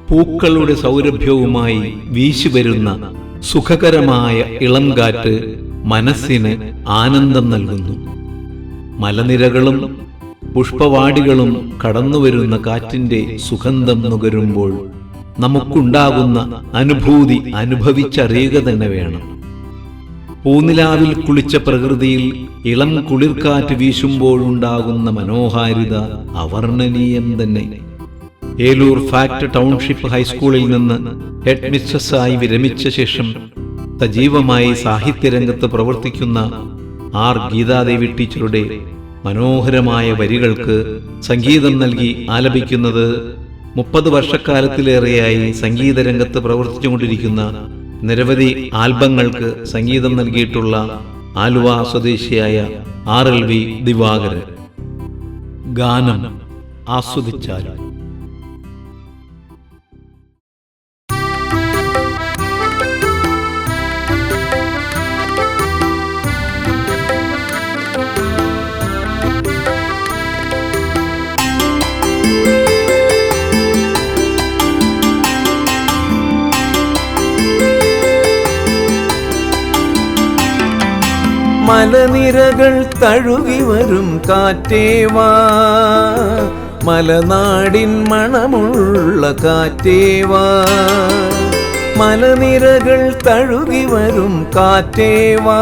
പൂക്കളുടെ സൗരഭ്യവുമായി വീശിവരുന്ന സുഖകരമായ ഇളം കാറ്റ് മനസ്സിന് ആനന്ദം നൽകുന്നു. മലനിരകളും പുഷ്പവാടികളും കടന്നുവരുന്ന കാറ്റിന്റെ സുഗന്ധം നുകരുമ്പോൾ നമുക്കുണ്ടാകുന്ന അനുഭൂതി അനുഭവിച്ചറിയുക തന്നെ വേണം. പൂനിലാവിൽ കുളിച്ച പ്രകൃതിയിൽ ഇളം കുളിർക്കാറ്റ് വീശുമ്പോഴുണ്ടാകുന്ന മനോഹാരിത അവർണ്ണനീയം തന്നെ. ഏലൂർ ഫാക്ട് ടൗൺഷിപ്പ് ഹൈസ്കൂളിൽ നിന്ന് ഹെഡ് മിസ്ട്രസ്സായി വിരമിച്ച ശേഷം സജീവമായി സാഹിത്യരംഗത്ത് പ്രവർത്തിക്കുന്ന ആർ ഗീതാദേവി ടീച്ചറുടെ മനോഹരമായ വരികൾക്ക് സംഗീതം നൽകി ആലപിക്കുന്നത് 30 വർഷക്കാലത്തിലേറെയായി സംഗീതരംഗത്ത് പ്രവർത്തിച്ചുകൊണ്ടിരിക്കുന്ന, നിരവധി ആൽബങ്ങൾക്ക് സംഗീതം നൽകിയിട്ടുള്ള ആലുവ സ്വദേശിയായ RLV ദിവാകരൻ. ഗാനം ആസ്വദിച്ചാലും. മലനിരകൾ തഴുകി വരും കാറ്റേവാ, മലനാടിൻ മണമുള്ള കാറ്റേവാ. മലനിരകൾ തഴുകി വരും കാറ്റേവാ,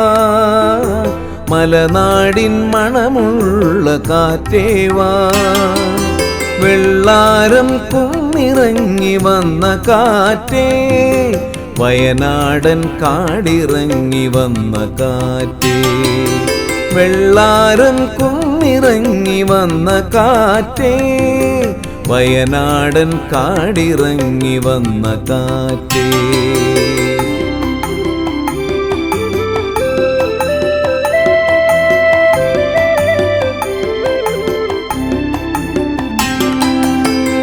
മലനാടിൻ മണമുള്ള കാറ്റേവാ. വെള്ളാരം കുന്നിറങ്ങി വന്ന കാറ്റേ, വയനാടൻ കാടിറങ്ങി വന്ന കാറ്റേ. വെള്ളാരം കുന്നിറങ്ങി വന്ന കാറ്റേ, വയനാടൻ കാടിറങ്ങി വന്ന കാറ്റേ.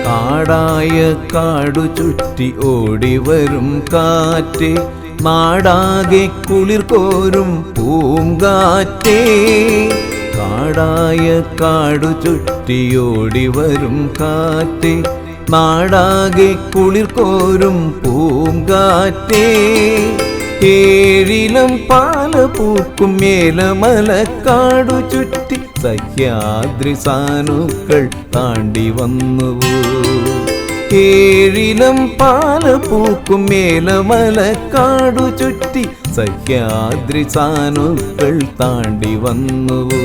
കാടായ കാടു ചുറ്റി ഓടിവരും കാറ്റ്, നാടാകെ കുളിർ കോരും പൂങ്കാറ്റേ. കാടായ കാടു ചുറ്റി ഓടിവരും കാറ്റ്, നാടാകെ കുളിർ കോരും പൂങ്കാറ്റേ. ഏഴിലും പാല പൂക്കും മേലമലക്കാടു ചുറ്റി സഹ്യാദ്രി സാനുക്കൾ താണ്ടി വന്നുവോ. ഏഴിലും പാല പൂക്കും മേലമലക്കാടു ചുറ്റി സഹ്യാദ്രി സാനുക്കൾ താണ്ടി വന്നുവോ.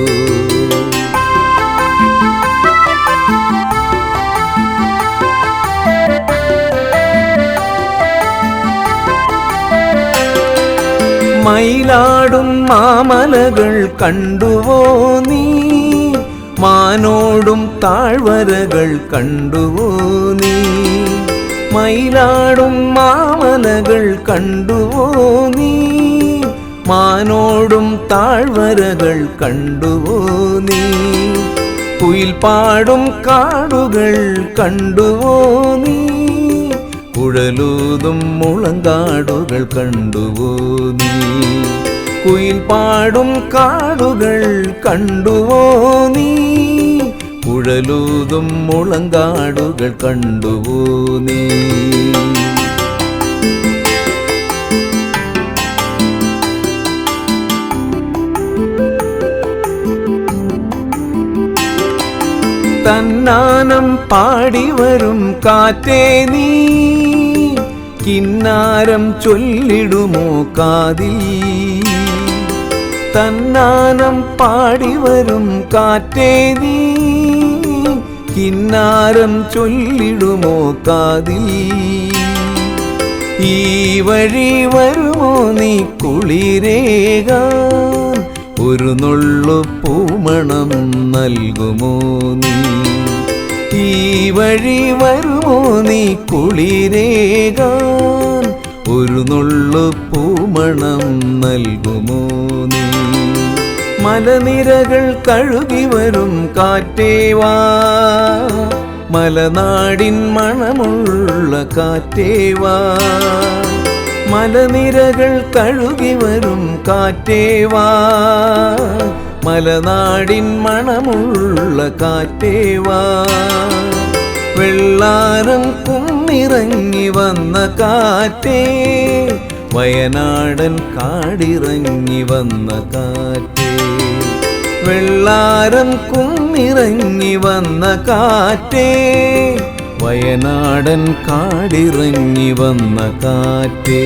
മയിലാടും മാമലകൾ കണ്ടുവോ നീ, മാനോടും താഴ്വരകൾ കണ്ടുവോ നീ. മയിലാടും മാമലകൾ കണ്ടുവോ നീ, മാനോടും താഴ്വരകൾ കണ്ടുവോ നീ. കുയിൽ പാടും കാടുകൾ കണ്ടുവോ നീ, കുഴലൂതും മുളങ്കാടുകൾ കണ്ടുവോ നീ. കുയിൽ പാടും കാടുകൾ കണ്ടുവോ നീ, കുഴലൂതും മുളങ്കാടുകൾ കണ്ടുവോ നീ. തന്നാനം പാടിവരും കാറ്റേ നീ, കിന്നാരം ചൊല്ലിടുമോ കാതിൽ. തന്നാനം പാടിവരും കാറ്റേ നീ, കിന്നാരം ചൊല്ലിടുമോ കാതിൽ. ഈ വഴി വരുമോ നീ കുളിരേകാൻ, ഒരു നുള്ളു പൂമണം നൽകുമോ നീ. ഈ വഴി വരുമോ നീ കുളിരേകാൻ, ഒരു നുള്ളു പൂമണം നൽകുമോ നീ. മലനിരകൾ തഴുകി വരും കാറ്റേവാ, മലനാടിൻ മണമുള്ള കാറ്റേവാ. മലനിരകൾ തഴുകി വരും കാറ്റേവാ, മലനാടിൻ മണമുള്ള കാറ്റേവാ. വെള്ളാരം കുന്നിറങ്ങി വന്ന കാറ്റേ വയനാടൻ കാടിറങ്ങി വന്ന കാറ്റേ വെള്ളാരം കുന്നിറങ്ങി വന്ന കാറ്റേ വയനാടൻ കാടിറങ്ങി വന്ന കാറ്റേ